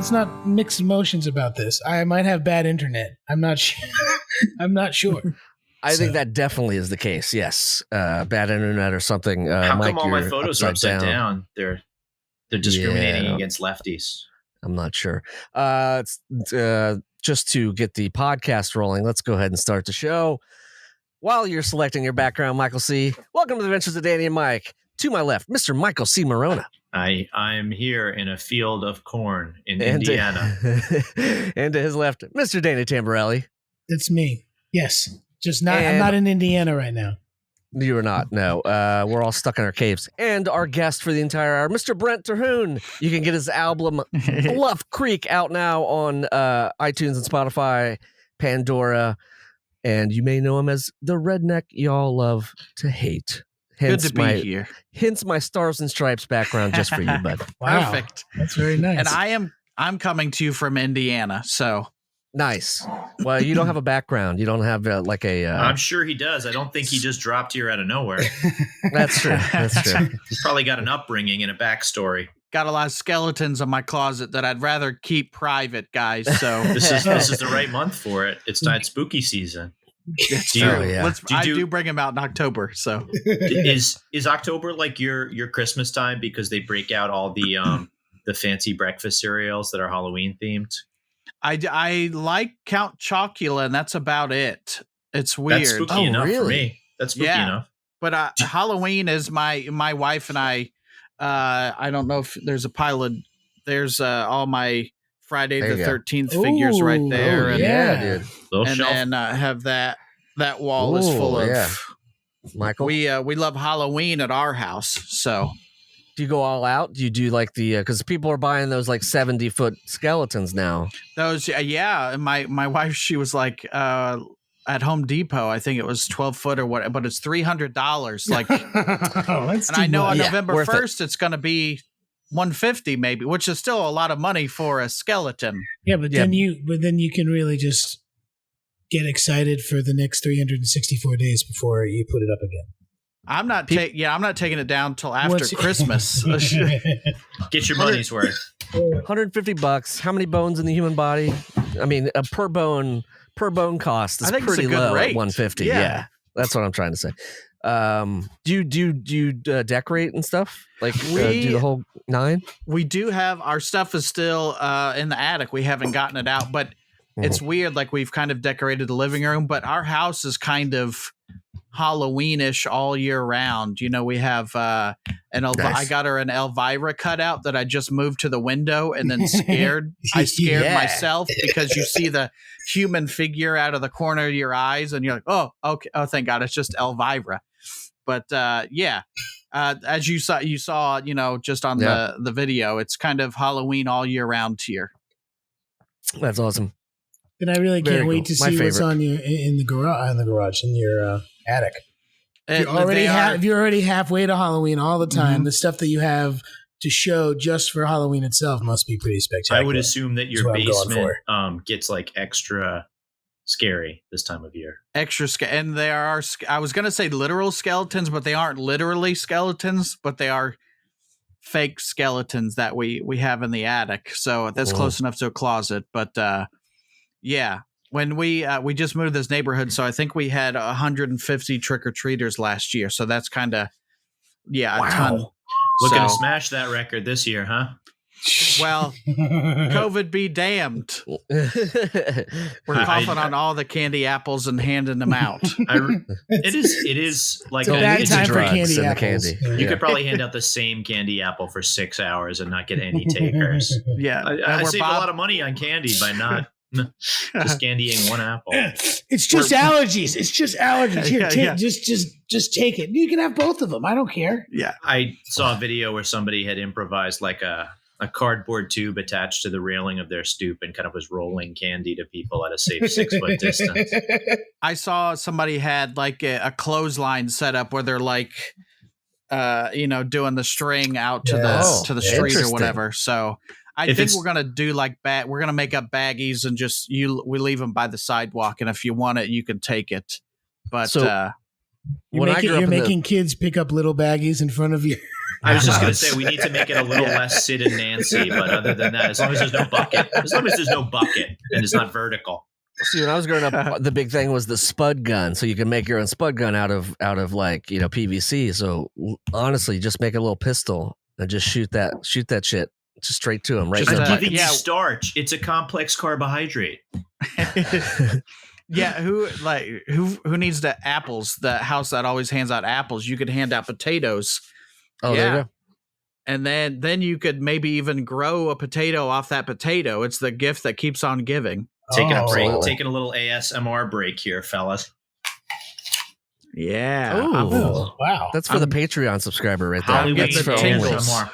let's not mix emotions about this. I might have bad internet. I'm not sure. I'm not sure. I think that definitely is the case. Yes, bad internet or something. How Mike, come all my photos are upside down? They're discriminating against lefties. I'm not sure. Just to get the podcast rolling, let's go ahead and start the show. While you're selecting your background, Michael C., welcome to the Adventures of Danny and Mike. To my left, Mr. Michael C. Maronna. I'm here in a field of corn in Indiana. And to his left, Mr. Danny Tamberelli. It's me. Yes. Just not. I'm not in Indiana right now. You are not. No. We're all stuck in our caves. And our guest for the entire hour, Mr. Brent Terhune. You can get his album Bluff Creek out now on iTunes and Spotify, Pandora, and you may know him as the Redneck Y'all Love to Hate. Hence Good to be here. Hence my Stars and Stripes background just for you, bud. Wow. Perfect. That's very nice. And I'm coming to you from Indiana, so nice. Well, you don't have a background. You don't have I'm sure he does. I don't think he just dropped here out of nowhere. That's true. That's true. He's probably got an upbringing and a backstory. got a lot of skeletons in my closet that I'd rather keep private, guys. So this is the right month for it. It's time spooky season. I do bring them out in October. So is October like your Christmas time because they break out all the fancy breakfast cereals that are Halloween themed? I like Count Chocula, and that's about it. It's weird. That's spooky enough for me. That's spooky enough. But Halloween is my wife and I. I don't know if there's a pile of. There's all my Friday the 13th figures right there. And, dude. And then have that wall is full of. Michael, we love Halloween at our house. So do you go all out? Do you do like the because people are buying those like 70-foot skeletons now? Those And my wife, she was like at Home Depot, I think it was 12-foot or what, but it's $300. Like, and I know on November 1st it's going to be $150 maybe, which is still a lot of money for a skeleton. Yeah, but then you can really just get excited for the next 364 days before you put it up again. I'm not taking it down till after Christmas. Get your money's worth. $150. How many bones in the human body? I mean, per bone cost is pretty low at $150. Yeah, that's what I'm trying to say. Do you decorate and stuff? Like do the whole nine? We do have our stuff is still in the attic. We haven't gotten it out, but it's weird. Like we've kind of decorated the living room, but our house is kind of Halloweenish all year round. You know, we have I got her an Elvira cutout that I just moved to the window and then scared myself because you see the human figure out of the corner of your eyes and you're like, oh, okay. Oh, thank God. It's just Elvira. But as you saw, you know, just on the video, it's kind of Halloween all year round here. That's awesome. And I really can't wait to see what's on you in the garage, in your attic. If you're already halfway to Halloween all the time, the stuff that you have to show just for Halloween itself must be pretty spectacular. I would assume that your basement gets like extra scary this time of year. Extra and there are. I was going to say literal skeletons, but they aren't literally skeletons, but they are fake skeletons that we have in the attic. So that's close enough to a closet, but. Yeah, when we just moved to this neighborhood, so I think we had 150 trick-or-treaters last year. So that's kind of, a ton. Looking to smash that record this year, huh? Well, COVID be damned. We're coughing on all the candy apples and handing them out. It is like it's a bad time for candy apples. You could probably hand out the same candy apple for 6 hours and not get any takers. Yeah, I save a lot of money on candy by not. Just candying one apple. It's just allergies. It's just allergies. Here, just take it. You can have both of them. I don't care. Yeah. I saw a video where somebody had improvised like a cardboard tube attached to the railing of their stoop and kind of was rolling candy to people at a safe 6 foot distance. I saw somebody had like a clothesline set up where they're like, doing the string out to the street or whatever. So. I think we're going to do like we're going to make up baggies and just we leave them by the sidewalk. And if you want it, you can take it. But you're making kids pick up little baggies in front of you. I was just going to say we need to make it a little less Sid and Nancy, but other than that, as long as there's no bucket and it's not vertical. See, when I was growing up, the big thing was the spud gun, so you can make your own spud gun out of like PVC. So honestly, just make a little pistol and just shoot that shit just straight to him. Right, just giving you starch. It's a complex carbohydrate. Yeah, who needs the apples? The house that always hands out apples. You could hand out potatoes. Oh, yeah. There you go. And then you could maybe even grow a potato off that potato. It's the gift that keeps on giving. Taking a break, taking a little ASMR break here, fellas. Yeah. Oh, wow. That's for the Patreon subscriber right there. Hollywood That's for ASMR.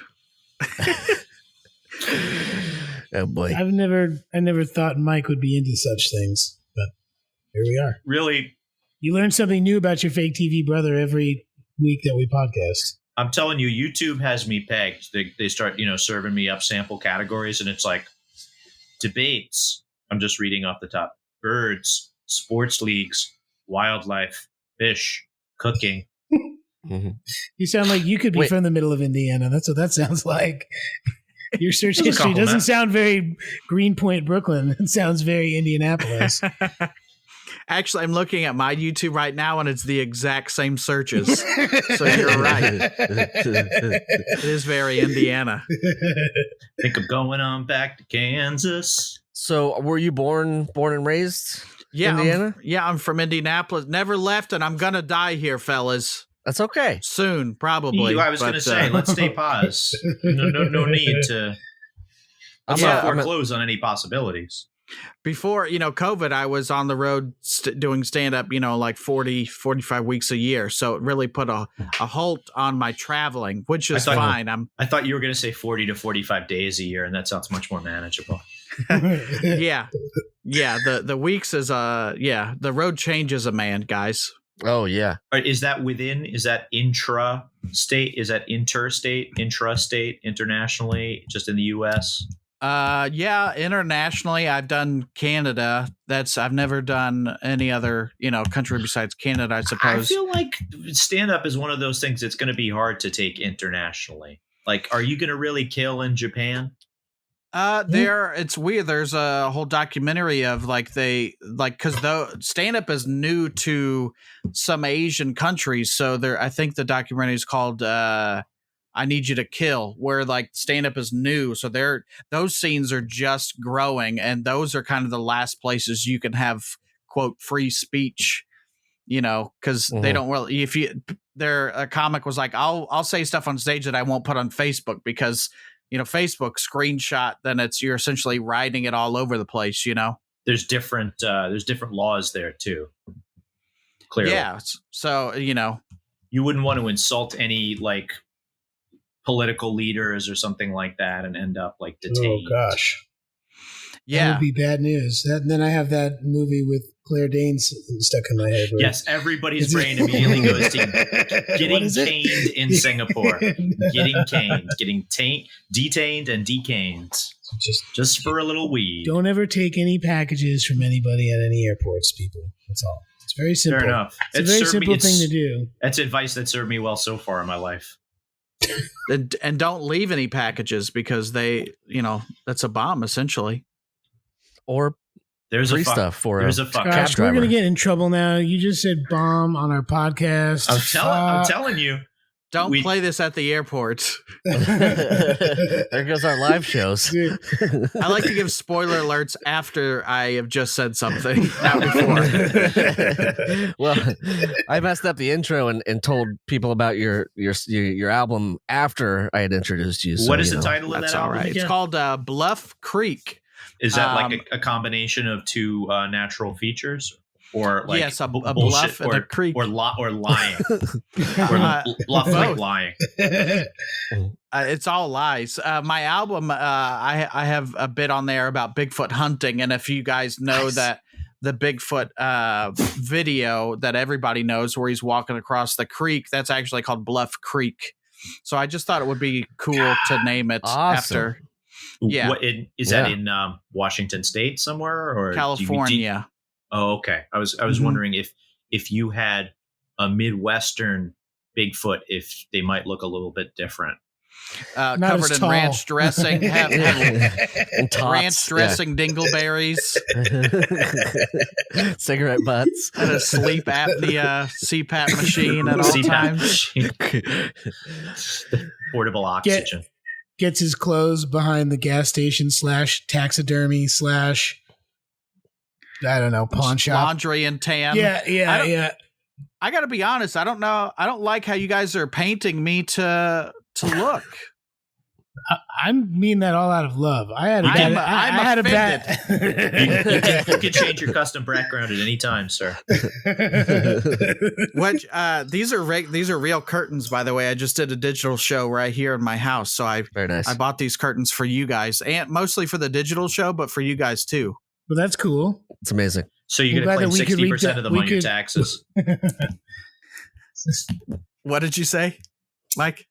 Oh boy. I never thought Mike would be into such things, but here we are. Really? You learn something new about your fake TV brother every week that we podcast. I'm telling you, YouTube has me pegged. They start, serving me up sample categories, and it's like debates. I'm just reading off the top. Birds, sports leagues, wildlife, fish, cooking. Mm-hmm. You sound like you could be from the middle of Indiana. That's what that sounds like. Your search history doesn't sound very Greenpoint, Brooklyn. It sounds very Indianapolis. Actually, I'm looking at my YouTube right now, and it's the exact same searches. So you're right. It is very Indiana. Think of going on back to Kansas. So, were you born and raised in Indiana? I'm from Indianapolis. Never left, and I'm gonna die here, fellas. That's okay. Soon, probably. I was going to say, let's stay pause. No need to. Let's not foreclose on any possibilities. Before, COVID, I was on the road doing stand-up, like 40, 45 weeks a year. So it really put a halt on my traveling, which is fine. I thought you were going to say 40 to 45 days a year, and that sounds much more manageable. Yeah. The weeks is, the road changes a man, guys. Oh, yeah. Is that intra-state? Is that interstate, intrastate, internationally, just in the U.S.? Internationally, I've done Canada. I've never done any other, country besides Canada, I suppose. I feel like stand-up is one of those things that's going to be hard to take internationally. Like, are you going to really kill in Japan? It's weird. There's a whole documentary of because stand-up is new to some Asian countries. So I think the documentary is called I Need You to Kill, where stand-up is new. So those scenes are just growing, and those are kind of the last places you can have, quote, free speech, because they don't really, a comic was like, I'll say stuff on stage that I won't put on Facebook because Facebook screenshot, then you're essentially writing it all over the place, There's different laws there too. Clearly. Yeah. So, you wouldn't want to insult any political leaders or something like that and end up detained. Oh gosh. Yeah. That would be bad news. Then I have that movie with Claire Danes stuck in my head. Right? Yes, everybody's brain immediately goes to getting caned in Singapore. Getting caned, detained and decaned. Just for a little weed. Don't ever take any packages from anybody at any airports, people. That's all. It's very simple. Fair enough. It's a very simple thing to do. That's advice that served me well so far in my life. And don't leave any packages because that's a bomb essentially. Or there's free stuff for there's a fuck. Gosh, we're gonna get in trouble now. You just said bomb on our podcast. I'm telling you. Don't play this at the airport. There goes our live shows. I like to give spoiler alerts after I have just said something, not before. Well, I messed up the intro and told people about your album after I had introduced you. So, what is the title of that album? Right. It's called Bluff Creek. Is that a combination of two natural features? Or yes, a bluff and a creek, or lying, or bluff lying. It's all lies. My album, I have a bit on there about Bigfoot hunting, and if you guys know that the Bigfoot video that everybody knows, where he's walking across the creek, that's actually called Bluff Creek. So I just thought it would be cool to name it after. Yeah, is that in Washington State somewhere or California? Oh, okay. I was wondering if you had a Midwestern Bigfoot if they might look a little bit different. Covered in ranch dressing, have ranch dressing, dingleberries, cigarette butts, and a sleep apnea CPAP machine at all times. Portable oxygen. Gets his clothes behind the gas station / taxidermy / I don't know, pawn shop. Laundry and tan. Yeah. I got to be honest. I don't know. I don't like how you guys are painting me to look. I mean that all out of love. I'm offended. You can change your custom background at any time, sir. These are real curtains, by the way. I just did a digital show right here in my house, so very nice. I bought these curtains for you guys, and mostly for the digital show, but for you guys too. Well, that's cool. It's amazing. So you're going to claim 60% of them on your taxes. What did you say, Mike?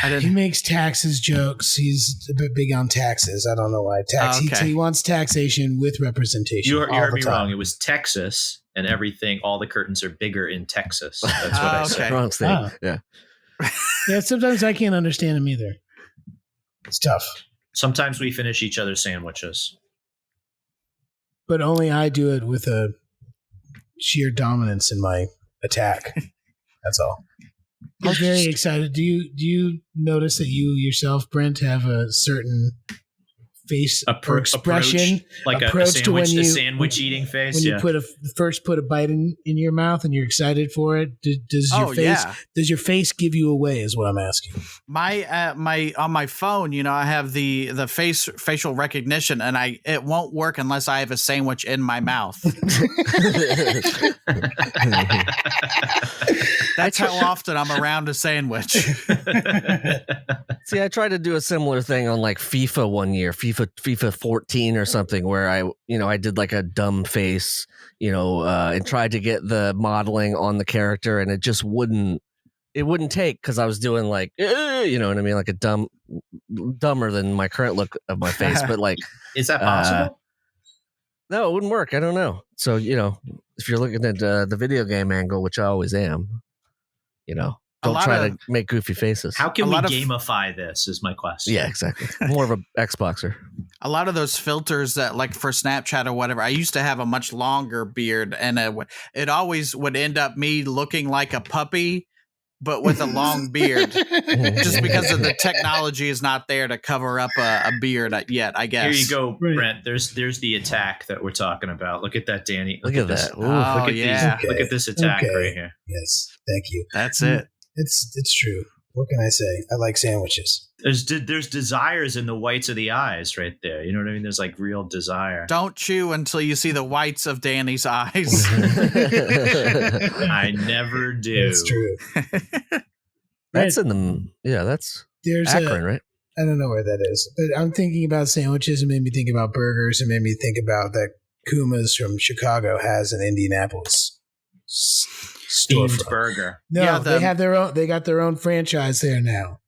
He makes taxes jokes. He's a bit big on taxes. I don't know why. He wants taxation with representation. You heard me wrong. It was Texas and everything. All the curtains are bigger in Texas. That's what I said. Wrong state. Oh. Yeah. Sometimes I can't understand him either. It's tough. Sometimes we finish each other's sandwiches. But only I do it with a sheer dominance in my attack. That's all. I'm very excited. Do you notice that you yourself, Brent, have a certain face or expression, approach to when you sandwich eating face? When you first put a bite in your mouth and you're excited for it, does your face give you away? Is what I'm asking. My on my phone, I have the facial recognition, and it won't work unless I have a sandwich in my mouth. That's how often I'm around a sandwich. See, I tried to do a similar thing on like FIFA one year, FIFA 14 or something, where I did like a dumb face, and tried to get the modeling on the character, and it just wouldn't take because I was doing like, you know what I mean, like a dumber than my current look of my face. But like, is that possible? No, it wouldn't work. I don't know. So if you're looking at the video game angle, which I always am. Don't try to make goofy faces. How can we gamify this is my question. Yeah, exactly. More of a Xboxer. A lot of those filters that like for Snapchat or whatever, I used to have a much longer beard, and it always would end up me looking like a puppy, but with a long beard, just because of the technology is not there to cover up a beard yet, I guess. Here you go, Brent. There's the attack that we're talking about. Look at that, Danny. Look at that. Look at this attack right here. Yes, thank you. That's it. It's true. What can I say? I like sandwiches. There's desires in the whites of the eyes right there. You know what I mean? There's like real desire. Don't chew until you see the whites of Danny's eyes. I never do. That's true. That's there's Akron, right? I don't know where that is, but I'm thinking about sandwiches. It made me think about burgers. It made me think about that Kuma's from Chicago has an Indianapolis steamed burger. No, they have their own. They got their own franchise there now.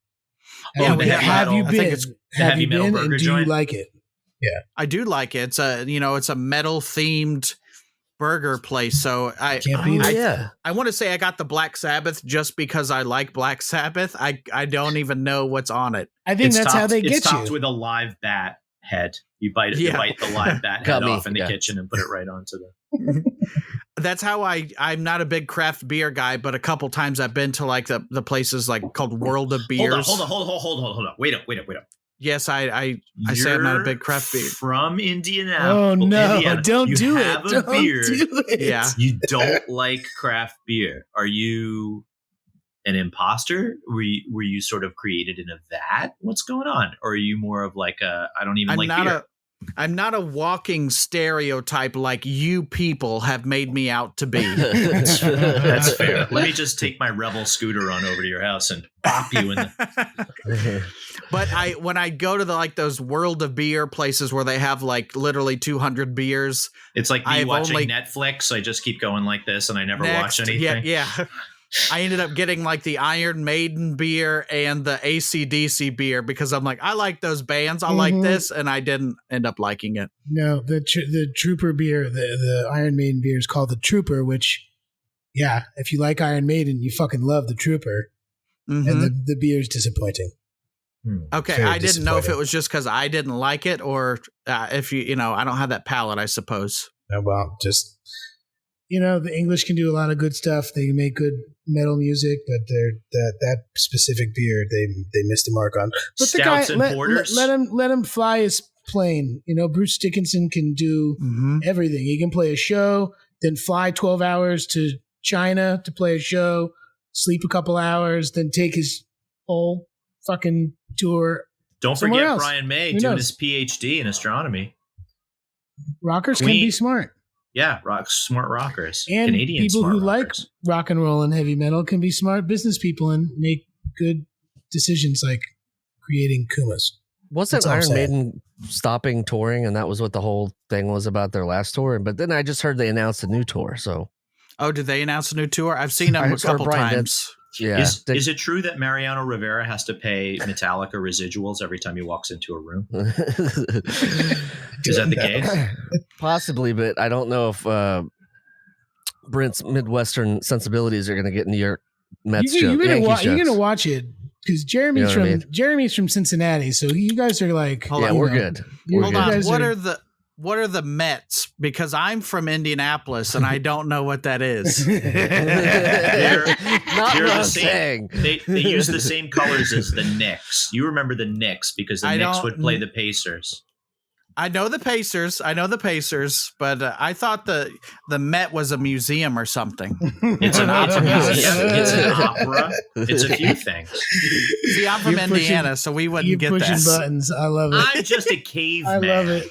Have you been? Have you been? And do you like it? Yeah, I do like it. It's a metal themed burger place. So I want to say I got the Black Sabbath just because I like Black Sabbath. I don't even know what's on it. I think that's how they get you. It's topped with a live bat head. You bite it. You bite the live bat head off in the kitchen and put it right onto the. That's how I'm not a big craft beer guy, but a couple times I've been to like the places like called World of Beers. Hold on. Wait up. Yes, I say I'm not a big craft beer. From Indianapolis. Oh no! Indiana. Don't you do have it. A don't beer. do it. Yeah. You don't like craft beer. Are you an imposter? Were you sort of created in a vat? What's going on? Or are you more of like I don't even like beer? I'm not a walking stereotype like you people have made me out to be. That's fair. Let me just take my Rebel scooter on over to your house and pop you in the. But when I go to those World of Beer places where they have like literally 200 beers, it's like me watching Netflix. I just keep going like this, and I never watch anything. Yeah. I ended up getting like the Iron Maiden beer and the AC/DC beer because I'm like, I like those bands. I like this. And I didn't end up liking it. No, the Trooper beer, the Iron Maiden beer is called the Trooper, which yeah, if you like Iron Maiden, you fucking love the Trooper, and the beer is disappointing. Okay, I didn't know if it was just because I didn't like it, or if I don't have that palate, I suppose. Well, just the English can do a lot of good stuff. They can make good metal music, but that specific beer they missed the mark on. But Stouts the and guy, porters. let him fly his plane. Bruce Dickinson can do everything. He can play a show, then fly 12 hours to China to play a show, sleep a couple hours, then take his whole fucking tour. Don't forget else. Brian May doing his PhD in astronomy. Rockers can be smart. Yeah, smart rockers. And Canadian people who rockers. like rock and roll and heavy metal can be smart business people and make good decisions like creating Kumas. Wasn't Iron Maiden stopping touring, and that was what the whole thing was about their last tour? But then I just heard they announced a new tour. So, did they announce a new tour? I've seen them a couple times. Yeah. Is it true that Mariano Rivera has to pay Metallica residuals every time he walks into a room? Is that the case? Possibly, but I don't know if Brent's Midwestern sensibilities are going to get into your Mets joke. You're going to watch it because Jeremy's from Cincinnati, so you guys are like, we're good. Hold on, what are the Mets? Because I'm from Indianapolis and I don't know what that is. They're the same. They use the same colors as the Knicks. You remember the Knicks because the Knicks would play the Pacers. I know the Pacers, but I thought the Met was a museum or something. It's an museum. It's an opera. It's a few things. See, I'm from Indiana, so we wouldn't get pushing this. Buttons. I love it. I'm just a caveman. I love it.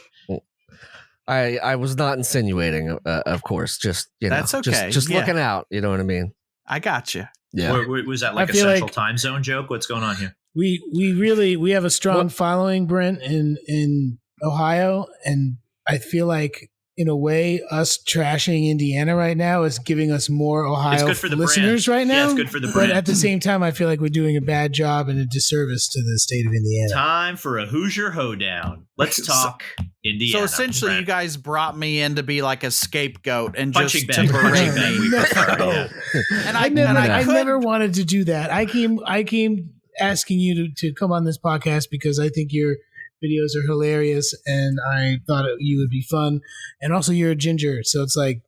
I was not insinuating, of course. Just that's okay. Just looking out. You know what I mean? I got you. Yeah. Was that like a Central Time Zone joke? What's going on here? We have a strong following, Brent, in Ohio, and I feel like in a way us trashing Indiana right now is giving us more Ohio listeners right now. Yeah, it's good for the brand. But at the same time, I feel like we're doing a bad job and a disservice to the state of Indiana. Time for a Hoosier hoedown. Let's talk Indiana. So essentially, Brent. You guys brought me in to be like a scapegoat and punching just to berate me. And I never wanted to do that. I came asking you to come on this podcast because I think your videos are hilarious, and I thought you would be fun. And also, you're a ginger, so it's like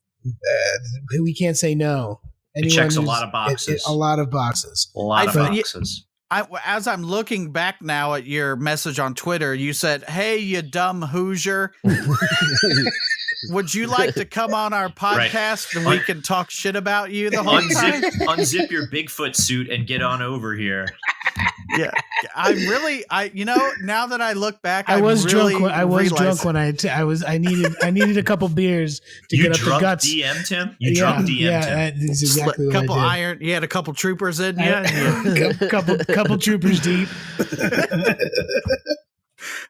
we can't say no. It checks a lot of boxes. A lot of boxes. As I'm looking back now at your message on Twitter, you said, "Hey, you dumb Hoosier." Would you like to come on our podcast and we can talk shit about you the whole time? Unzip your Bigfoot suit and get on over here. Yeah, now that I look back, I was drunk when I needed a couple beers to get up the guts. You drunk DM'd him? You drunk DM'd him? Yeah, that's exactly what I did. You had a couple troopers in you? couple troopers deep.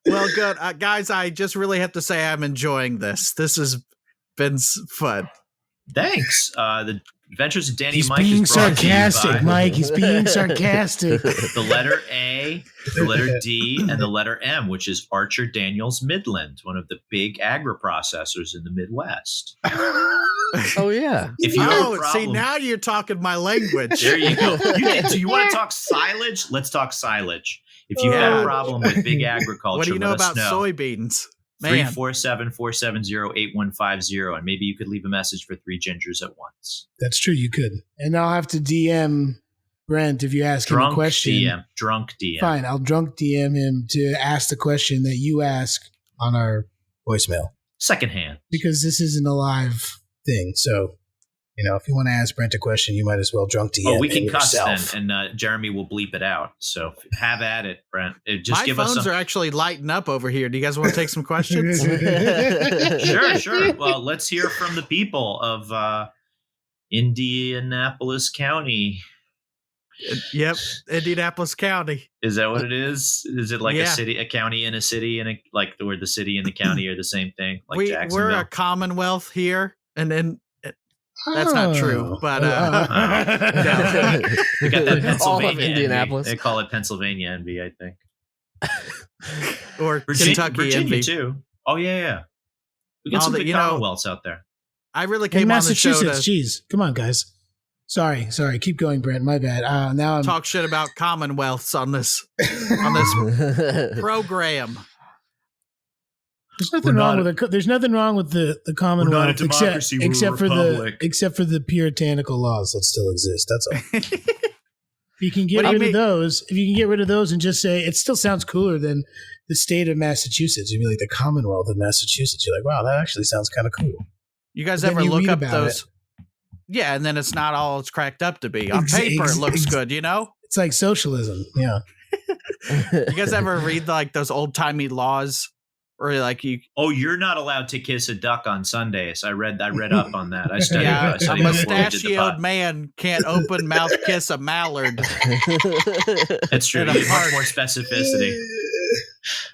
Well, good. Guys, I just really have to say I'm enjoying this. This has been fun. Thanks. The Adventures of Danny He's Mike being is brought sarcastic, to you by Mike. He's being sarcastic. The letter A, the letter D, and the letter M, which is Archer Daniels Midland, one of the big agri-processors in the Midwest. Oh, yeah. If you have a problem, see, now you're talking my language. There you go. Do you want to talk silage? Let's talk silage. If you have a problem with big agriculture, what do you know about soybeans? 347-470-8150, and maybe you could leave a message for 3 gingers at once. That's true, you could. And I'll have to DM Brent if you ask him a question. Drunk DM. Fine, I'll drunk DM him to ask the question that you ask on our voicemail. Secondhand. Because this isn't a live thing, so if you want to ask Brent a question, you might as well drunk DM. Oh, we can cuss then, and Jeremy will bleep it out. So have at it, Brent. My phones are actually lighting up over here. Do you guys want to take some questions? Sure. Well, let's hear from the people of Indianapolis County. Yep, Indianapolis County. Is that what it is? Is it like a city, a county, and a city, and like where the city and the county are the same thing? Like we're a commonwealth here, and then. That's not true, but we got that Pennsylvania all of Indianapolis. Envy. They call it Pennsylvania envy, I think, or Kentucky Virginia envy too. Oh yeah. We got some good commonwealths out there. I really came on the show Massachusetts. Jeez, come on, guys. Sorry. Keep going, Brent. My bad. Now I'm talk shit about commonwealths on this program. There's nothing wrong with the Commonwealth except for the puritanical laws that still exist. That's all. If you can get rid of those and just say it still sounds cooler than the state of Massachusetts. You'd be like the Commonwealth of Massachusetts. You're like, wow, that actually sounds kind of cool. You guys ever look up those? Yeah, and then it's not all it's cracked up to be. On paper, it looks good, you know? It's like socialism. Yeah. You guys ever read like those old timey laws? Or like you? Oh, you're not allowed to kiss a duck on Sundays. I read up on that. I studied. Yeah, a mustachioed man can't open mouth kiss a mallard. That's true. Much more specificity.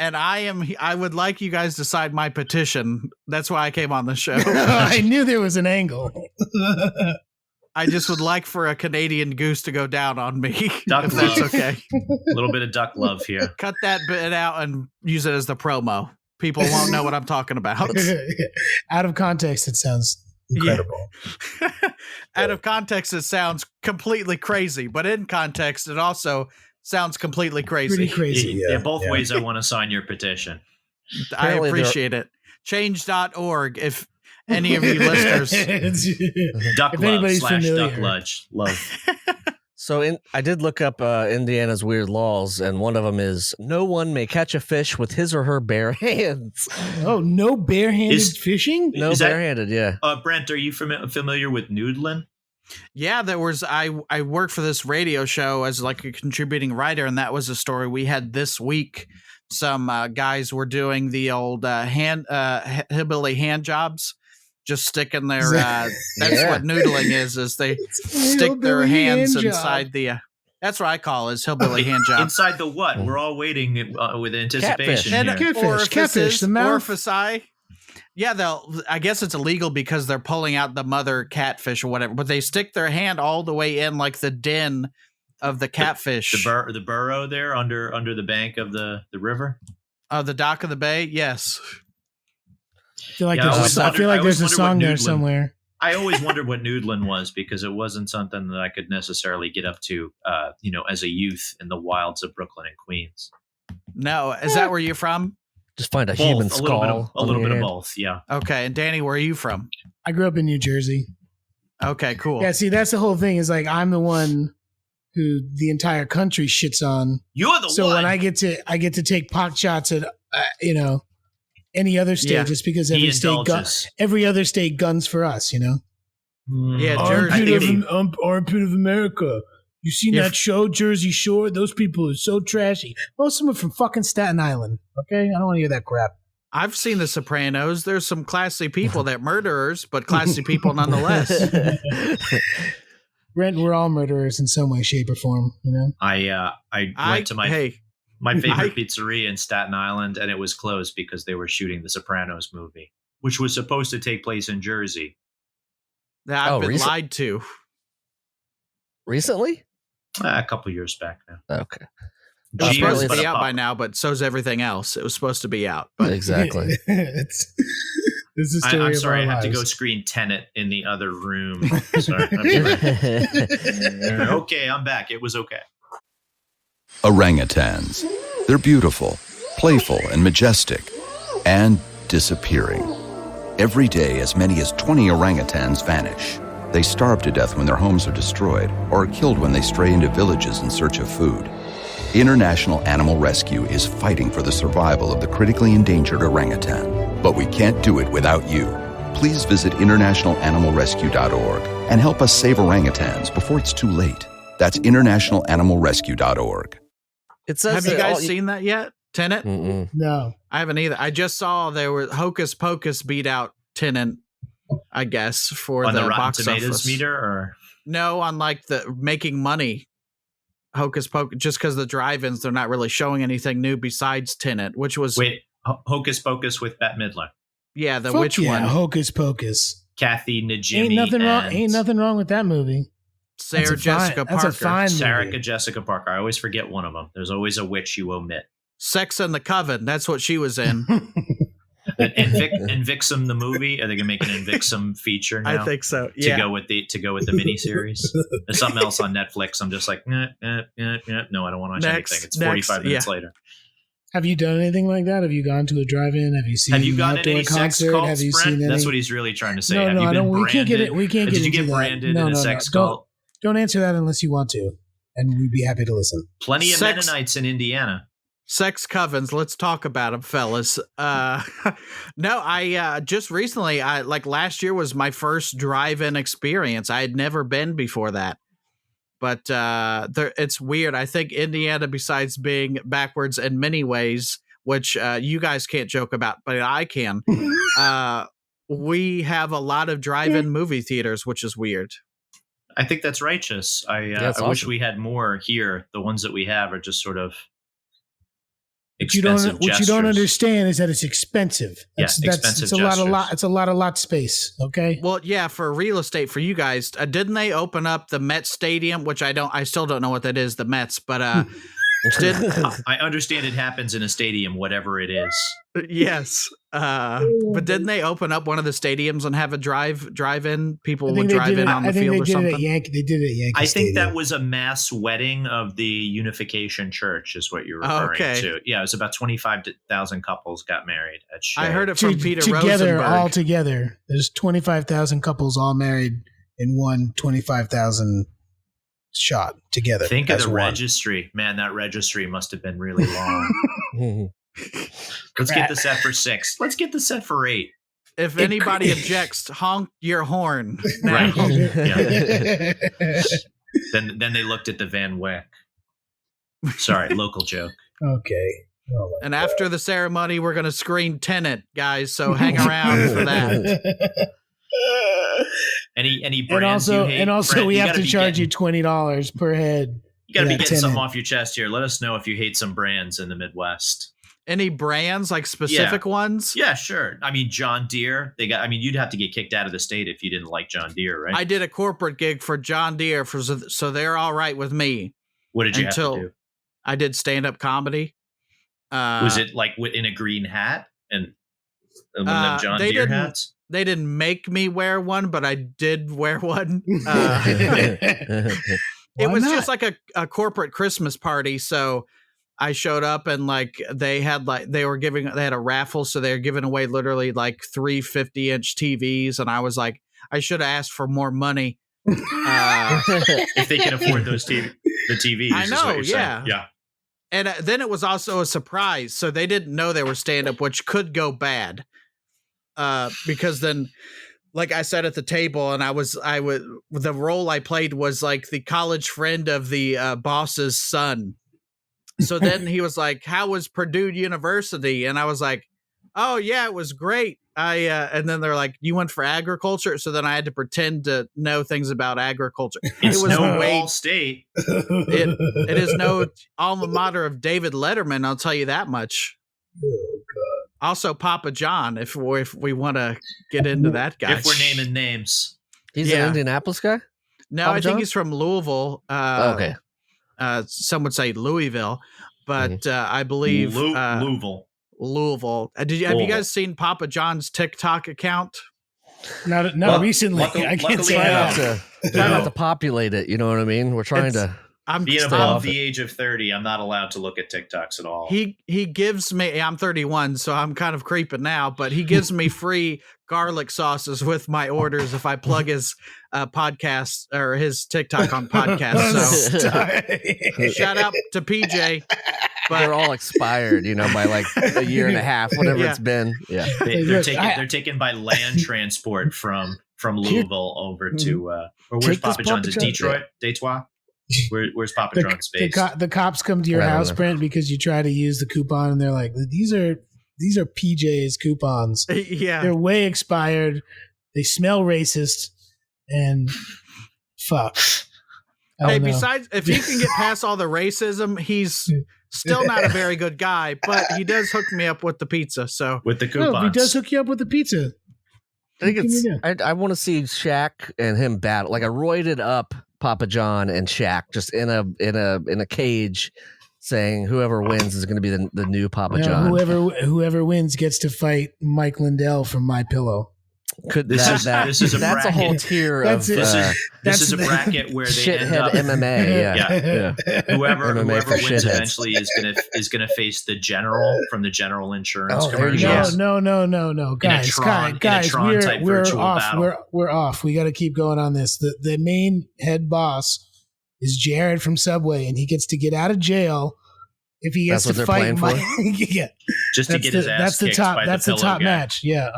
And I would like you guys to sign my petition. That's why I came on the show. I knew there was an angle. I just would like for a Canadian goose to go down on me. Duck if love. That's okay. A little bit of duck love here. Cut that bit out and use it as the promo. People won't know what I'm talking about. Out of context, it sounds incredible. Yeah. Out of context, it sounds completely crazy. But in context, it also sounds completely crazy. Pretty crazy, yeah. Both ways I want to sign your petition. I appreciate it. Change.org if any of you listeners. Duck love. So I did look up Indiana's weird laws, and one of them is no one may catch a fish with his or her bare hands. Oh, no barehanded fishing? No barehanded, yeah. Brent, are you familiar with noodling? Yeah, I worked for this radio show as like a contributing writer, and that was a story we had this week. Some guys were doing the old hillbilly hand jobs. Just sticking their that's what noodling is they stick their hands inside the that's what I call is hillbilly hand job. Inside the what? We're all waiting with anticipation. Catfish, the mouth. Orifici. Yeah, I guess it's illegal because they're pulling out the mother catfish or whatever, but they stick their hand all the way in like the den of the catfish. The burrow there under the bank of the river? The dock of the bay, yes. I feel like there's a song there somewhere. I always wondered what noodling was because it wasn't something that I could necessarily get up to, as a youth in the wilds of Brooklyn and Queens. No, is that where you're from? Just find a human skull. A little bit of both, yeah. Okay, and Danny, where are you from? I grew up in New Jersey. Okay, cool. Yeah, see, that's the whole thing. Is like I'm the one who the entire country shits on. You're the one. So when I get to take pot shots at any other state, just because every other state guns for us, Yeah, Jersey. Armpit of America. You seen that show, Jersey Shore? Those people are so trashy. Most of them are from fucking Staten Island. Okay, I don't want to hear that crap. I've seen The Sopranos. There's some classy people that murderers, but classy people nonetheless. Brent, we're all murderers in some way, shape, or form. I went to my favorite pizzeria in Staten Island, and it was closed because they were shooting the Sopranos movie, which was supposed to take place in Jersey. I've been lied to. Recently? A couple years back now. Okay. It was supposed to be out by now, but so's everything else. It was supposed to be out. But exactly. This is I'm sorry, I have to go screen Tenet in the other room. Sorry. Okay, I'm back. It was okay. Orangutans. They're beautiful, playful, and majestic, and disappearing. Every day, as many as 20 orangutans vanish. They starve to death when their homes are destroyed, or are killed when they stray into villages in search of food. International Animal Rescue is fighting for the survival of the critically endangered orangutan. But we can't do it without you. Please visit internationalanimalrescue.org and help us save orangutans before it's too late. That's internationalanimalrescue.org. Have you guys seen that yet? Tenet? No. I haven't either. I just saw there was Hocus Pocus beat out Tenet, I guess, for on the Rotten box Tomatoes office meter, or no, on like the making money. Hocus Pocus, just because the drive-ins, they're not really showing anything new besides Tenet, which was Hocus Pocus with Bette Midler. Yeah, the witch one. Hocus Pocus. Kathy Najimy. Ain't nothing wrong with that movie. Sarah Jessica Parker. That's a fine movie. Sarah Jessica Parker. I always forget one of them. There's always a witch you omit. Sex and the Coven. That's what she was in. Invixum the movie. Are they gonna make an Invixum feature now? I think so. Yeah. To go with the miniseries. There's something else on Netflix. I'm just like, no, I don't want to watch anything. It's 45 minutes later. Have you done anything like that? Have you gone to a drive-in? Have you seen Have you an gotten outdoor any concert? sex cults, Have you Brent? seen any? That's what he's really trying to say. No, Have you been we can't get it. branded? We can't get Did you into get that. branded in a sex cult? Don't answer that unless you want to, and we'd be happy to listen. Plenty of Mennonites in Indiana. Sex covens. Let's talk about them, fellas. No, I just recently, like last year was my first drive-in experience. I had never been before that. But it's weird. I think Indiana, besides being backwards in many ways, which you guys can't joke about, but I can, we have a lot of drive-in movie theaters, which is weird. I think that's righteous. I awesome. wish we had more here. The ones that we have are just sort of What expensive you don't understand is that it's expensive. Expensive it's a lot. It's a lot of space. Okay. Well, yeah, for real estate for you guys, didn't they open up the Mets Stadium, which I still don't know what that is, the Mets, but I understand it happens in a stadium, whatever it is. Yes. But didn't they open up one of the stadiums and have a drive-in? People would drive in on the field or something? They did it at Yankee I think Stadium. that was a mass wedding of the Unification Church is what you're referring to. Yeah, it was about 25,000 couples got married at Shaq. I heard it from Peter together, Rosenberg. all together. There's 25,000 couples all married in one 25,000 shot together. Think of the registry. Man, that registry must have been really long. Let's get the set for 6. Let's get the set for 8. If anybody objects, honk your horn. Right. Yeah. Then they looked at the Van Wyck. Sorry, local joke. Okay. Oh and after the ceremony, we're going to screen Tenet, guys. So hang around for that. Any brands and also Brent, we have to charge you $20 per head. You got to be getting something off your chest here. Let us know if you hate some brands in the Midwest. Any brands, like specific ones? Yeah, sure. I mean, John Deere. You'd have to get kicked out of the state if you didn't like John Deere, right? I did a corporate gig for John Deere, so they're all right with me. What did you have to do? I did stand-up comedy. Was it like in a green hat and one of them John Deere hats? They didn't make me wear one, but I did wear one. It was just like a corporate Christmas party, so I showed up and they had a raffle, so they were giving away literally like 3 50-inch TVs, and I was like, I should have asked for more money. If they can afford the TVs. I know, yeah. And then it was also a surprise, so they didn't know they were stand-up, which could go bad. Because then, like I said at the table, and the role I played was like the college friend of the boss's son. So then he was like, "How was Purdue University?" And I was like, "Oh yeah, it was great." And then they're like, "You went for agriculture?" So then I had to pretend to know things about agriculture. It was Ball State. It is no alma mater of David Letterman. I'll tell you that much. Oh God. Also, Papa John, if we want to get into that guy. If we're naming names. He's an Indianapolis guy? No, Papa I John? think he's from Louisville. Okay. Some would say Louisville, but I believe Louisville. Have you guys seen Papa John's TikTok account? Not recently. I can't say that. Try not to populate it. You know what I mean? We're trying to. I'm being above the age of 30. I'm not allowed to look at TikToks at all. He gives me. I'm 31, so I'm kind of creeping now. But he gives me free garlic sauces with my orders if I plug his podcast or his TikTok on podcast. So shout out to PJ. But they're all expired, by like a year and a half, whatever it's been. Yeah, they're taken by land transport from Louisville over to where's Papa John's? Is Detroit? Detroit? Where's Papa John's space? The cops come to your house, Brent, because you try to use the coupon, and they're like, "These are PJ's coupons. Yeah, they're way expired. They smell racist, and fuck." Hey, besides, if you can get past all the racism, he's still not a very good guy, but he does hook me up with the pizza. So with the coupons, he does hook you up with the pizza. I think I want to see Shaq and him battle, like a roided up Papa John and Shaq, just in a cage, saying whoever wins is going to be the new Papa John. Whoever wins gets to fight Mike Lindell from My Pillow. This is a that's bracket. A whole tier This is a bracket where they end up MMA. Yeah. Whoever MMA wins shitheads. eventually is gonna face the general from the General Insurance there you go. commercials. No, guys, we're off. Battle. We're off. We got to keep going on this. The main head boss is Jared from Subway, and he gets to get out of jail if he gets to fight Mike. Yeah, just to get his ass kicked by That's the the top guy. match. Yeah,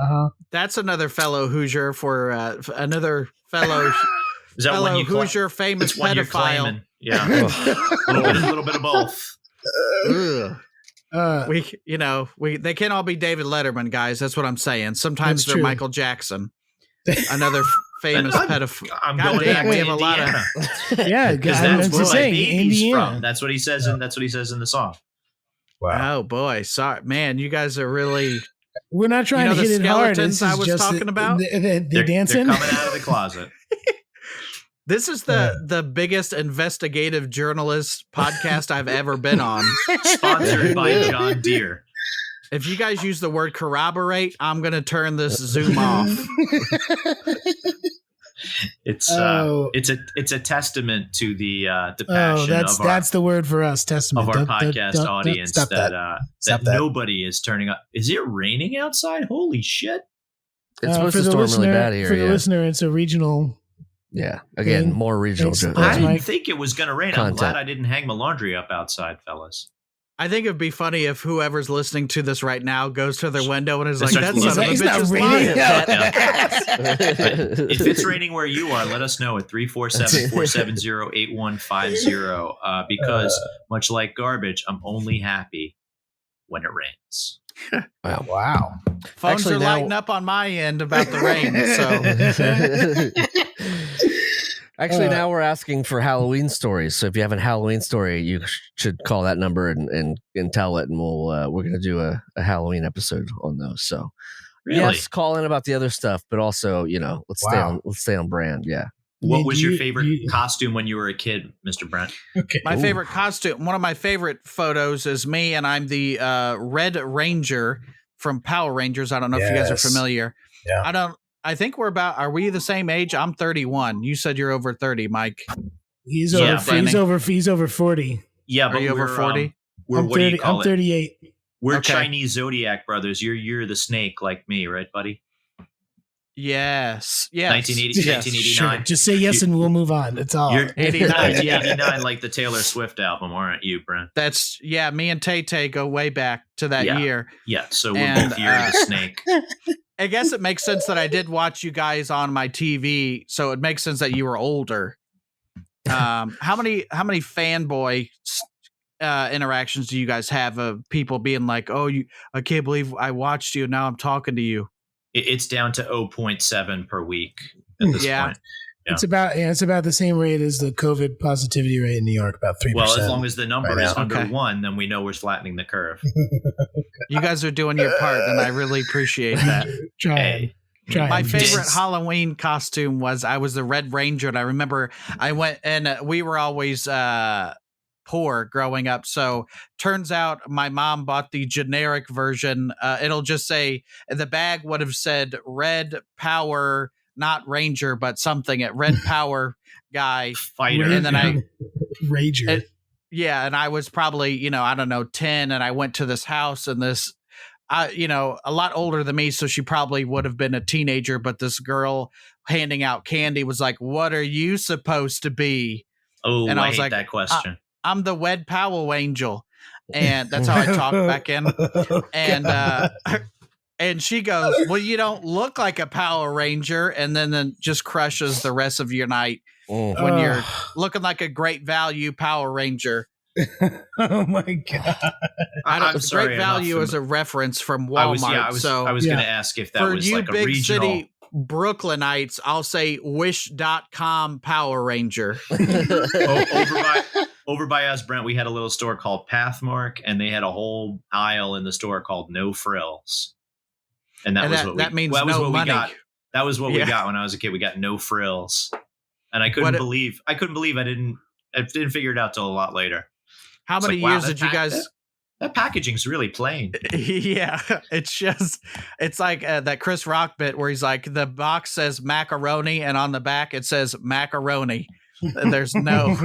That's another fellow Hoosier for another fellow. Is that one you Hoosier famous pedophile? Yeah, a little bit of both. They can't all be David Letterman, guys. That's what I'm saying. Sometimes they're true. Michael Jackson, another famous pedophile. I'm God going damn, back we to have a lot of. yeah. Because that's where my baby's from. That's what he says, and that's what he says in the song. Wow. Oh boy, sorry, man. You guys are really. We're not trying to hit it hard. This is I was just talking about. They're dancing. They're coming out of the closet. This is the biggest investigative journalist podcast I've ever been on. Sponsored by John Deere. If you guys use the word corroborate, I'm going to turn this Zoom off. It's a testament to the passion that's the word for us, testament of our podcast audience that nobody is turning up. Is it raining outside? Holy shit! It's supposed to storm really bad here. For the listener, it's a regional. Yeah, again, more regional. I didn't think it was going to rain. I'm glad I didn't hang my laundry up outside, fellas. I think it'd be funny if whoever's listening to this right now goes to their window and is like, "That's not a bitch is lying." If it's raining where you are, let us know at 347-470-8150. Because much like garbage, I'm only happy when it rains. Wow. Phones are lighting up on my end about the rain. So. Actually, now we're asking for Halloween stories. So if you have a Halloween story, you should call that number and tell it, and we're gonna do a Halloween episode on those. So yes, call in about the other stuff, but also let's stay on brand. Yeah. What was your favorite costume when you were a kid, Mr. Brent? Okay. My favorite costume. One of my favorite photos is me, and I'm the Red Ranger from Power Rangers. I don't know if you guys are familiar. Yeah. I think are we the same age? I'm 31. You said you're over 30, Mike. He's over 40. Yeah, but are you over 40? What do you call I'm 38. We're Chinese Zodiac brothers. You're the snake like me, right, buddy? Yes. 1989. Sure. Just say yes and we'll move on. That's all. You're 1989 like the Taylor Swift album, aren't you, Brent? That's me and Tay go way back to that year. Yeah, so we're both the snake. I guess it makes sense that I did watch you guys on my TV, so it makes sense that you were older. How many fanboy interactions do you guys have of people being like, "Oh, I can't believe I watched you. Now I'm talking to you." It's down to 0.7 per week at this point. Yeah. It's about the same rate as the COVID positivity rate in New York, about 3%. Well, as long as the number is under 1, then we know we're flattening the curve. You guys are doing your part, and I really appreciate that. Try. My favorite Halloween costume I was the Red Ranger, and I remember I went and we were always poor growing up. So turns out my mom bought the generic version. It'll just say the bag would have said Red Power, not Ranger, but something at Red Power guy fighter. And then Rager. And I was probably, 10, and I went to this house, and this, a lot older than me, so she probably would have been a teenager, but this girl handing out candy was like, "What are you supposed to be?" Oh, and I was hate that question. I'm the Wed Powell Angel. And that's how I talk back in. And and she goes, "Well, you don't look like a Power Ranger," and then just crushes the rest of your night when you're looking like a Great Value Power Ranger. Oh my God. I'm sorry, Great Value is a reference from Walmart. I was going to ask if that was like a regional. For you big city Brooklynites, I'll say Wish.com Power Ranger. Over by us, Brent, we had a little store called Pathmark, and they had a whole aisle in the store called No Frills. And that was what we got. That was what we got when I was a kid. We got No Frills. And I couldn't believe I didn't figure it out till a lot later. How many years did you guys? That packaging's really plain. Yeah, it's like that Chris Rock bit where he's like, the box says macaroni, and on the back it says macaroni. There's no.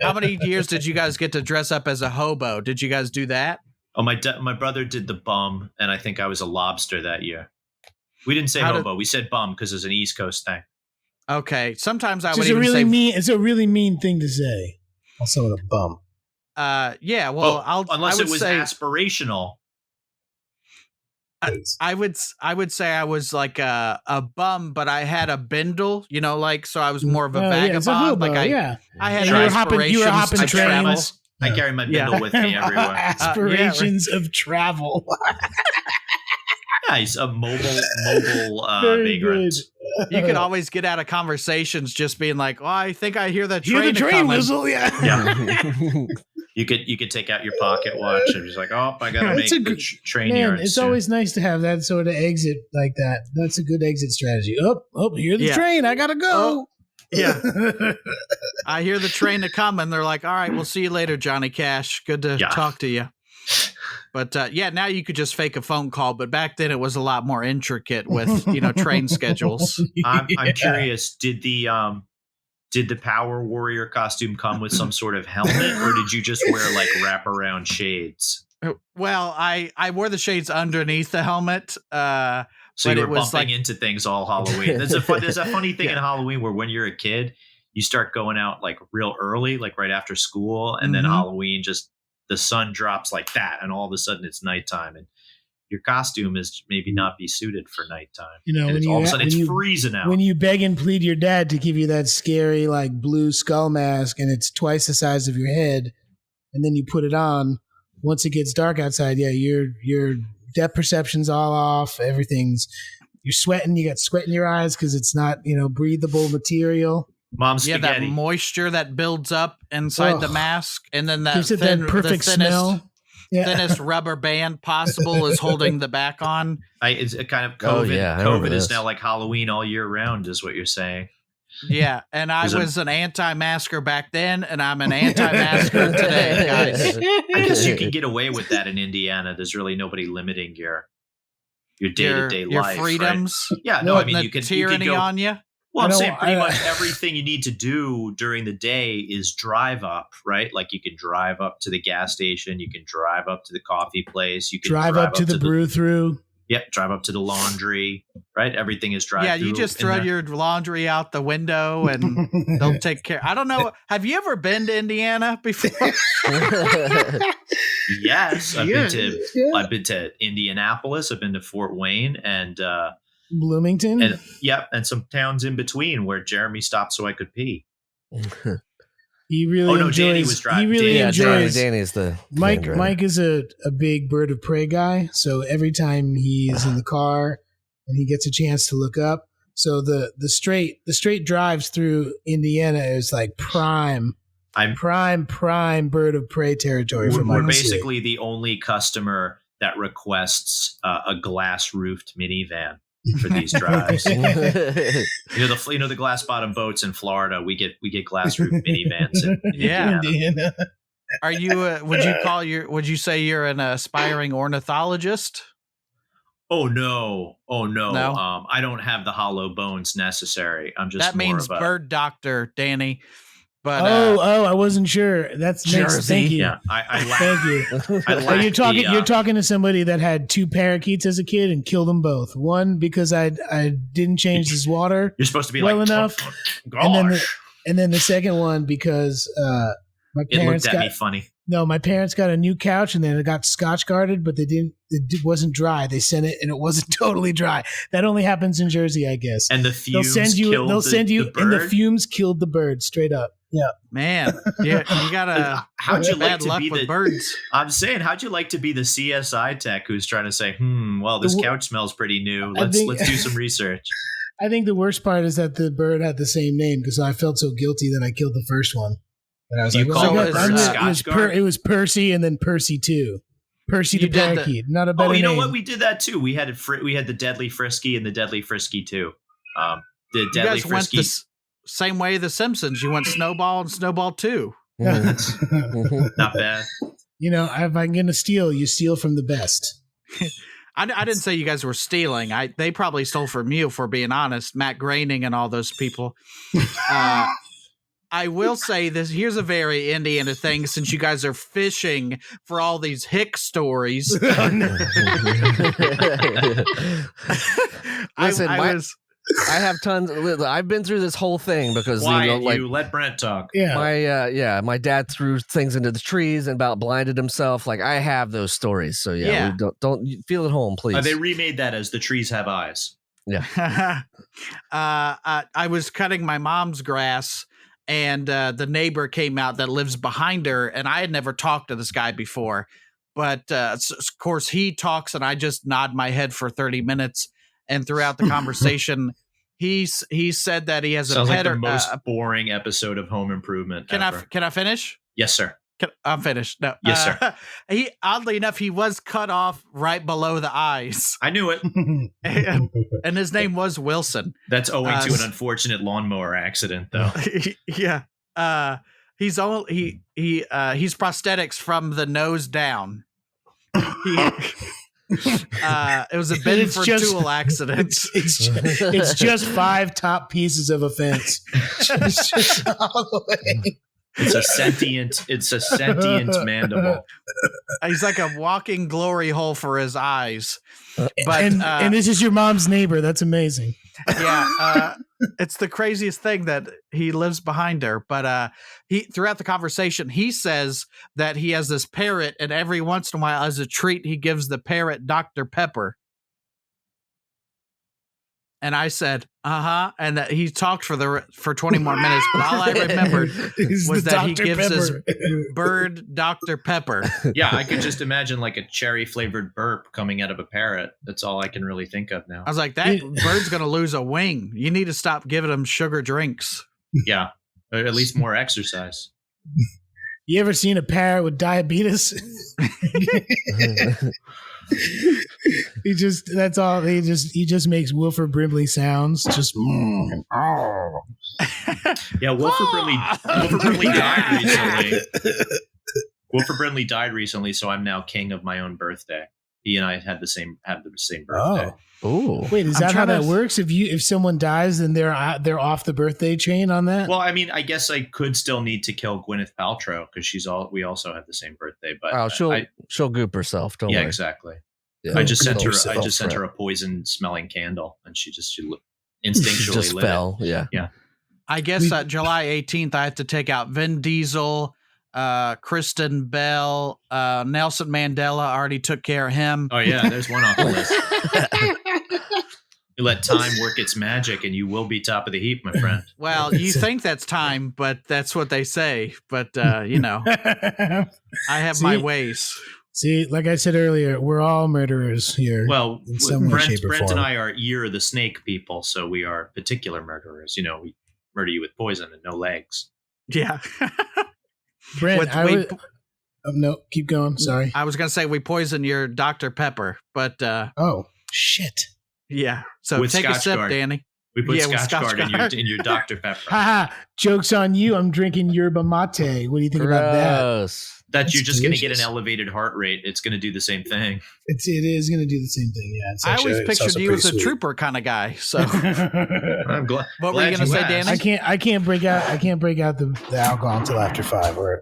How many years did you guys get to dress up as a hobo? Did you guys do that? Oh, my brother did the bum, and I think I was a lobster that year. We didn't say hobo. We said bum because it's an East Coast thing. Okay. Sometimes I would even say it's a really mean thing to say. Also a bum. Yeah. Well, unless it was aspirational. I would say I was like a bum, but I had a bindle, so I was more of a vagabond. Hobo, I had aspirations. You were hopping to travel. I carry my bindle with me everywhere. Aspirations of travel. Nice, a mobile vagrant. You could always get out of conversations just being like, "Oh, I think I hear the train." Hear the train whistle, yeah. You could take out your pocket watch and just like, "Oh, I gotta make the train yards." It's always nice to have that sort of exit like that. That's a good exit strategy. Oh, hear the train. I gotta go. Yeah. I hear the train to come, and they're like, "All right, we'll see you later, Johnny Cash. Good to talk to you." But now you could just fake a phone call. But back then it was a lot more intricate with train schedules. I'm curious. Did the Power Warrior costume come with some sort of helmet, or did you just wear like wraparound shades? Well, I wore the shades underneath the helmet. So you were bumping into things all Halloween. There's a funny thing in Halloween where when you're a kid, you start going out like real early, like right after school, and then Halloween just the sun drops like that, and all of a sudden it's nighttime, and your costume is maybe not be suited for nighttime. When all of a sudden it's freezing out. When you beg and plead your dad to give you that scary like blue skull mask, and it's twice the size of your head, and then you put it on. Once it gets dark outside, your depth perception's all off. You're sweating. You got sweat in your eyes because it's not breathable material. Mom's spaghetti. That moisture that builds up inside the mask, and then that gives it that perfect smell. Thinnest rubber band possible is holding the back on. It's a kind of COVID. COVID is now like Halloween all year round, is what you're saying. Yeah, and I was an anti-masker back then, and I'm an anti-masker today, guys. I guess you can get away with that in Indiana. There's really nobody limiting your day-to-day life, your freedoms. Right? Yeah, no, I mean you can go on you. Well, I'm saying pretty much everything you need to do during the day is drive up, right? Like you can drive up to the gas station, you can drive up to the coffee place, you can drive up to the brew-through. Yep, drive up to the laundry, right? Everything is drive-through. Yeah, you just throw your laundry out the window and they'll take care. I don't know. Have you ever been to Indiana before? Yes, I've been to Indianapolis. I've been to Fort Wayne and Bloomington. And some towns in between where Jeremy stopped so I could pee. He really enjoys, Danny was driving. He really enjoys. Danny's the Mike. Mike is a big bird of prey guy. So every time he's in the car and he gets a chance to look up, so the straight drives through Indiana is like prime bird of prey territory for Mike. We're basically the only customer that requests a glass roofed minivan for these drives. The glass bottom boats in Florida, we get glass roof minivans. Indiana. Are you would you say you're an aspiring ornithologist? Oh no. I don't have the hollow bones necessary. I'm just that means bird doctor, Danny. But I wasn't sure. That's Jersey. Thank you. Yeah, thank you. You're talking to somebody that had 2 parakeets as a kid and killed them both. One because I didn't change his water. You're supposed to be enough. Gosh. And then the second one because my parents looked at me funny. No, my parents got a new couch and then it got Scotch guarded, but it wasn't dry. They sent it and it wasn't totally dry. That only happens in Jersey, I guess. And the fumes and the fumes killed the bird straight up. Yeah, man. Yeah, you gotta. How'd you like to be with birds? I'm saying, how'd you like to be the CSI tech who's trying to say, well, this couch smells pretty new. Let's do some research. I think the worst part is that the bird had the same name because I felt so guilty that I killed the first one. And I was it was Percy and then Percy 2. Percy the parakeet, not a better name. Oh, you know what? We did that too. We had the Deadly Frisky and the Deadly Frisky 2. The Deadly Frisky. Same way The Simpsons. You went Snowball and Snowball 2. Not bad. You know, if I'm going to steal, you steal from the best. I didn't say you guys were stealing. They probably stole from you, for being honest. Matt Groening and all those people. I will say this. Here's a very Indiana thing, since you guys are fishing for all these hick stories. Listen, I I have tons. I've been through this whole thing because you let Brent talk. Yeah, my dad threw things into the trees and about blinded himself. Like, I have those stories. So we don't feel at home, please. They remade that as The Trees Have Eyes. Yeah. I was cutting my mom's grass, and the neighbor came out that lives behind her, and I had never talked to this guy before, but of course he talks, and I just nod my head for 30 minutes. And throughout the conversation, he said that he has Sounds a pet. Like the most boring episode of Home Improvement. Can I finish? Yes, sir. I'm finished. No. Yes, sir. He, oddly enough, he was cut off right below the eyes. I knew it. and his name was Wilson. That's owing to an unfortunate lawnmower accident, though. Yeah. He's prosthetics from the nose down. It was a bed for tool accident. It's just 5 top pieces of a fence. Just all the way. It's a sentient mandible. He's like a walking glory hole for his eyes. But and this is your mom's neighbor. That's amazing. Yeah, it's the craziest thing that he lives behind her. But throughout the conversation, he says that he has this parrot, and every once in a while, as a treat, he gives the parrot Dr. Pepper. And I said, and that he talked for 20 more minutes, but all I remembered was that he gives his bird Dr. Pepper. Yeah, I could just imagine like a cherry flavored burp coming out of a parrot. That's all I can really think of now. I was like, that bird's going to lose a wing. You need to stop giving him sugar drinks. Yeah, or at least more exercise. You ever seen a parrot with diabetes? He just makes Wilford Brimley sounds. Just Yeah, Wilford Brimley died recently. Wilford Brimley died recently, so I'm now king of my own birthday. He and I have the same birthday. Oh, wait, is that how that works? If someone dies, then they're off the birthday chain on that? Well, I mean, I guess I could still need to kill Gwyneth Paltrow because we also have the same birthday. But she'll goop herself. Don't worry. Exactly. Yeah, I just sent her a poison smelling candle, and she instinctually just fell. Yeah. I guess July 18th, I have to take out Vin Diesel, Kristen Bell, Nelson Mandela. I already took care of him. Oh yeah, there's one off the list. You let time work its magic, and you will be top of the heap, my friend. Well, you think that's time, but that's what they say. But I have my ways. See, like I said earlier, we're all murderers here. Well, in some way, shape, or Brent form. and I are Year of the Snake people, so we are particular murderers. We murder you with poison and no legs. Yeah. Brent, no, keep going. Sorry. I was going to say we poison your Dr. Pepper, but oh shit. Yeah. So with take Scotch a sip, Guard. Danny. We put Scotch Guard in your Dr. Pepper. Haha. Joke's on you. I'm drinking yerba mate. What do you think about that? That you're just going to get an elevated heart rate. It's going to do the same thing. It is going to do the same thing. Yeah. I always pictured you as a trooper kind of guy. So I'm glad. What were you going to say, Danny? I can't break out the alcohol until after 5. Or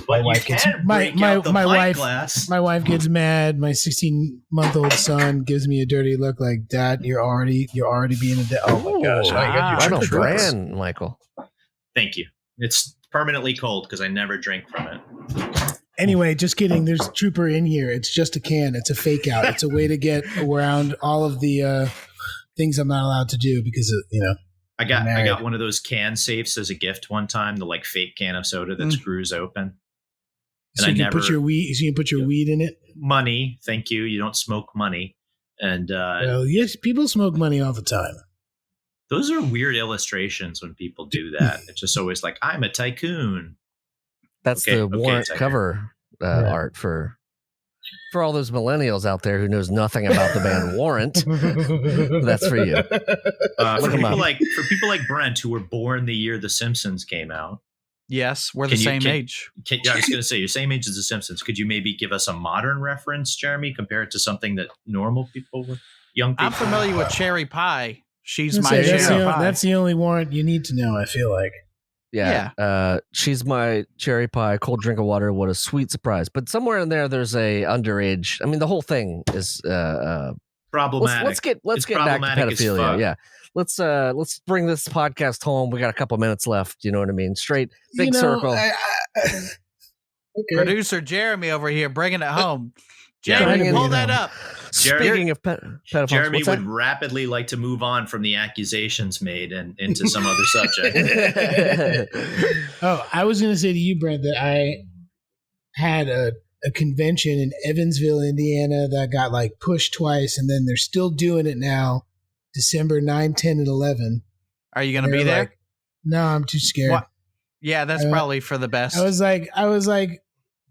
my wife gets my wife gets mad. My 16-month-old son gives me a dirty look like, Dad, you're already being a dad. Oh my gosh! Right on brand, Michael. Thank you. It's permanently cold because I never drink from it. Anyway, just kidding. There's a trooper in here. It's just a can. It's a fake out. It's a way to get around all of the things I'm not allowed to do because of, I got one of those can safes as a gift one time, the like fake can of soda that screws open. And you can put your weed in it? Money, thank you. You don't smoke money. And well, yes, people smoke money all the time. Those are weird illustrations when people do that. It's just always like, I'm a tycoon. That's the warrant cover art for all those millennials out there who knows nothing about the band Warrant. That's for you. For people like Brent, who were born the year The Simpsons came out. Yes, we're the same age. I was going to say, you're same age as The Simpsons. Could you maybe give us a modern reference, Jeremy, compared to something that normal people, young people? I'm familiar with Cherry Pie. She's my cherry pie. That's the only warrant you need to know, I feel like. Yeah. She's my cherry pie, cold drink of water. What a sweet surprise. But somewhere in there, there's a underage. I mean, the whole thing is problematic. Let's get back to pedophilia. Yeah. Let's bring this podcast home. We got a couple minutes left. You know what I mean? Straight big circle. Okay. Producer Jeremy over here bringing it home. Jeremy, pull that up. Speaking of pedophiles, Jeremy would rapidly like to move on from the accusations made and into some other subject. Oh, I was going to say to you, Brent, that I had a convention in Evansville, Indiana that got like pushed twice, and then they're still doing it now, December 9, 10, and 11. Are you going to be there? Like, no, I'm too scared. What? Yeah, that's probably for the best. I was like,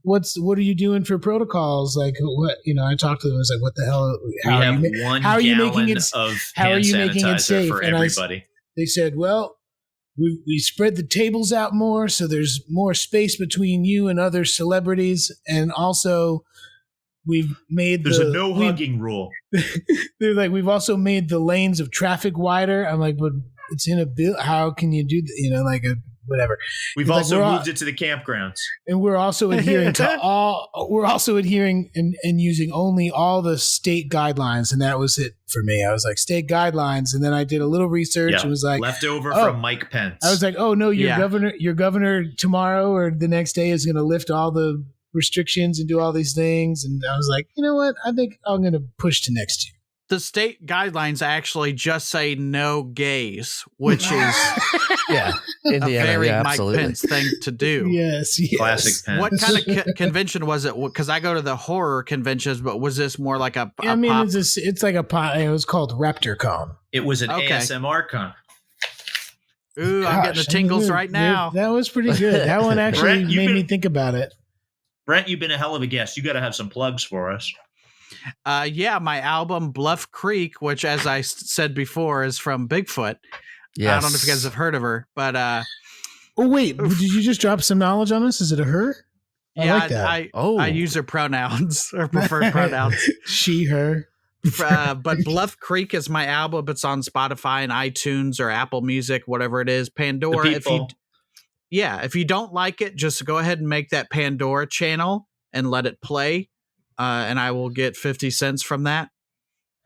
what are you doing for protocols? Like, what, I talked to them. I was like, what the hell? How are you making it safe for everybody? They said, well, we spread the tables out more, so there's more space between you and other celebrities, and also we've made there's a no hugging rule. They're like, we've also made the lanes of traffic wider. I'm like, but it's in a bill. How can you do that? Whatever. We've also moved it to the campgrounds, and we're also adhering to all. We're also adhering and using only all the state guidelines, and that was it for me. I was like, state guidelines, and then I did a little research and was like, leftover from Mike Pence. I was like, oh no, your governor tomorrow or the next day is going to lift all the restrictions and do all these things, and I was like, you know what? I think I'm going to push to next year. The state guidelines actually just say no gays, which is Indiana, a very Mike absolutely. Pence thing to do. Yes. Classic Pence. What kind of convention was it? Because I go to the horror conventions, but was this more like a I mean, pop? It's like a pop. It was called RaptorCon. It was an ASMR con. Ooh, I'm getting the tingles right now. That was pretty good. That one actually made me think about it. Brent, you've been a hell of a guest. You got to have some plugs for us. My album Bluff Creek, which, as I said before, is from Bigfoot. Yes. I don't know if you guys have heard of her, but wait, did you just drop some knowledge on us? Is it a her? I like that. I use her pronouns or preferred pronouns. She, her. But Bluff Creek is my album. It's on Spotify and iTunes or Apple Music, whatever it is. Pandora. If you don't like it, just go ahead and make that Pandora channel and let it play. And I will get 50 cents from that.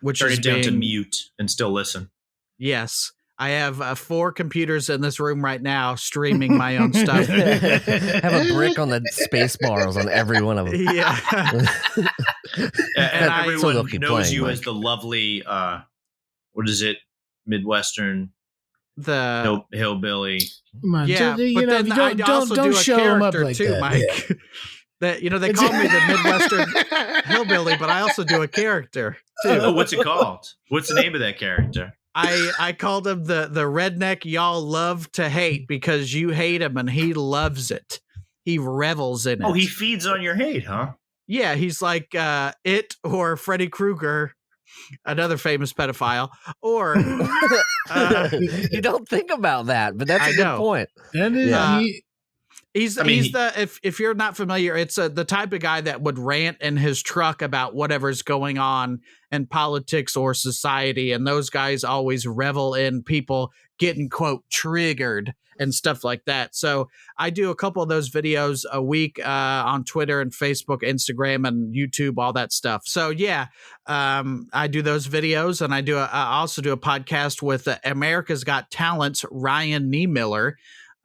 Which turn it down to mute and still listen. Yes. I have 4 computers in this room right now streaming my own stuff. Have a brick on the space bars on every one of them. Yeah. And everyone knows you as the lovely, what is it? Midwestern. The hillbilly. Yeah. But then don't show him up like too, that. Mike. Yeah. That they call me the Midwestern hillbilly, but I also do a character too. Oh, what's it called? What's the name of that character? I called him the Redneck Y'all Love to Hate because you hate him and he loves it. He revels in it. Oh, he feeds on your hate, huh? Yeah, he's like it or Freddy Krueger, another famous pedophile, or you don't think about that, but that's a good point. He's if you're not familiar, it's the type of guy that would rant in his truck about whatever's going on in politics or society, and those guys always revel in people getting quote triggered and stuff like that. So I do a couple of those videos a week on Twitter and Facebook, Instagram, and YouTube, all that stuff. So I do those videos, and I also do a podcast with America's Got Talent's Ryan Niemiller.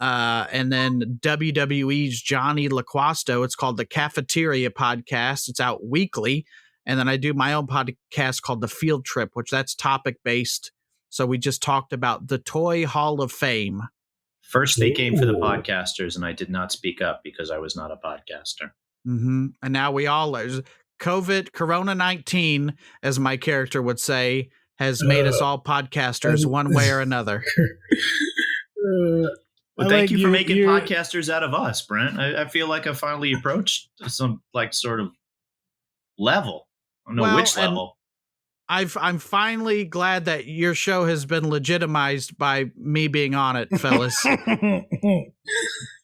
And then WWE's Johnny LaQuasto. It's called the Cafeteria Podcast. It's out weekly. And then I do my own podcast called The Field Trip, which that's topic based. So we just talked about the Toy Hall of Fame. First they came for the podcasters, and I did not speak up because I was not a podcaster. Mm-hmm. And now we all Corona-19, as my character would say, has made us all podcasters one way or another. Well, thank you for making podcasters out of us, Brent. I feel like I finally approached some sort of level. I don't know which level. I'm finally glad that your show has been legitimized by me being on it, fellas.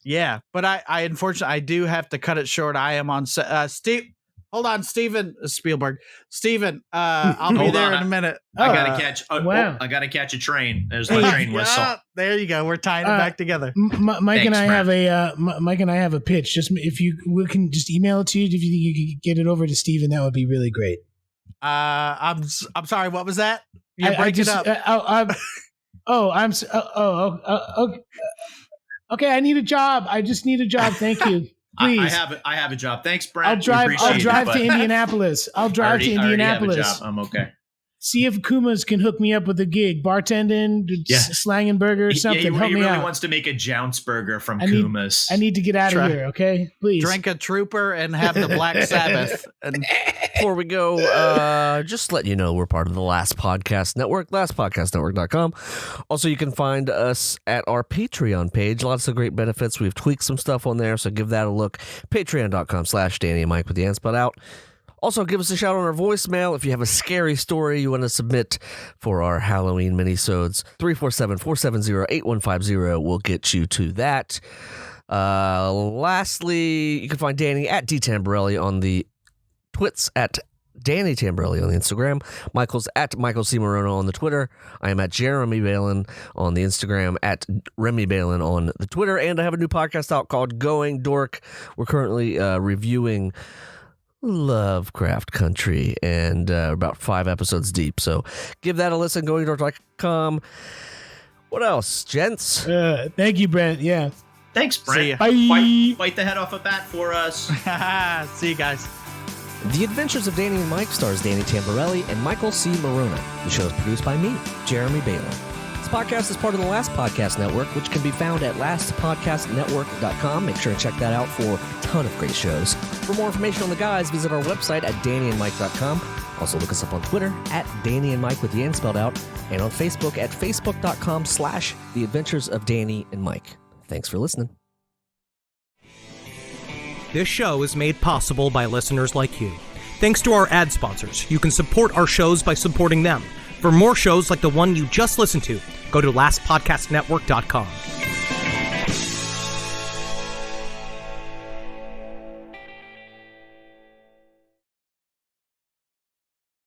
Yeah, but I unfortunately I do have to cut it short. I am on Steve. Hold on, Steven Spielberg. Steven, I'll be there in a minute. I gotta catch. I gotta catch a train. There's my train whistle. There you go. We're tying it back together. Mike and I have a pitch. Just if we can just email it to you. If you think you could get it over to Steven, that would be really great. I'm sorry. What was that? You're breaking up. Okay. I need a job. I just need a job. Thank you. Please. I have a job. Thanks, Brent. I'll drive to Indianapolis. I already have a job. I'm okay. See if Kuma's can hook me up with a gig, bartending, slanging burger or something. Help me out. He really wants to make a Jounce burger from Kuma's. I need to get out of here, okay? Please. Drink a Trooper and have the Black Sabbath. And before we go, just let you know we're part of the Last Podcast Network, lastpodcastnetwork.com. Also, you can find us at our Patreon page. Lots of great benefits. We've tweaked some stuff on there, so give that a look. Patreon.com/Danny and Mike with the N spelled out. Also, give us a shout on our voicemail if you have a scary story you want to submit for our Halloween minisodes. 347-470-8150 will get you to that. Lastly, you can find Danny at D Tamberelli on the twits, at Danny Tamberelli on the Instagram. Michael's at Michael C. Maronna on the Twitter. I am at Jeremy Balon on the Instagram, at Remy Balon on the Twitter. And I have a new podcast out called Going Dork. We're currently reviewing Lovecraft Country, and about 5 episodes deep, so give that a listen. GoingDork.com. What else, gents? Thank you, Brent. Yeah, thanks, Brent. Bye. Fight the head off a bat for us. See you guys. The Adventures of Danny and Mike stars Danny Tamberelli and Michael C. Maronna. The show is produced by me, Jeremy Balon. This podcast is part of the Last Podcast Network, which can be found at lastpodcastnetwork.com. Make sure to check that out for a ton of great shows. For more information on the guys, visit our website at dannyandmike.com. Also look us up on Twitter at Danny and Mike with the N spelled out, and on Facebook at facebook.com/The Adventures of Danny and Mike. Thanks for listening. This show is made possible by listeners like you. Thanks to our ad sponsors, you can support our shows by supporting them. For more shows like the one you just listened to, go to lastpodcastnetwork.com.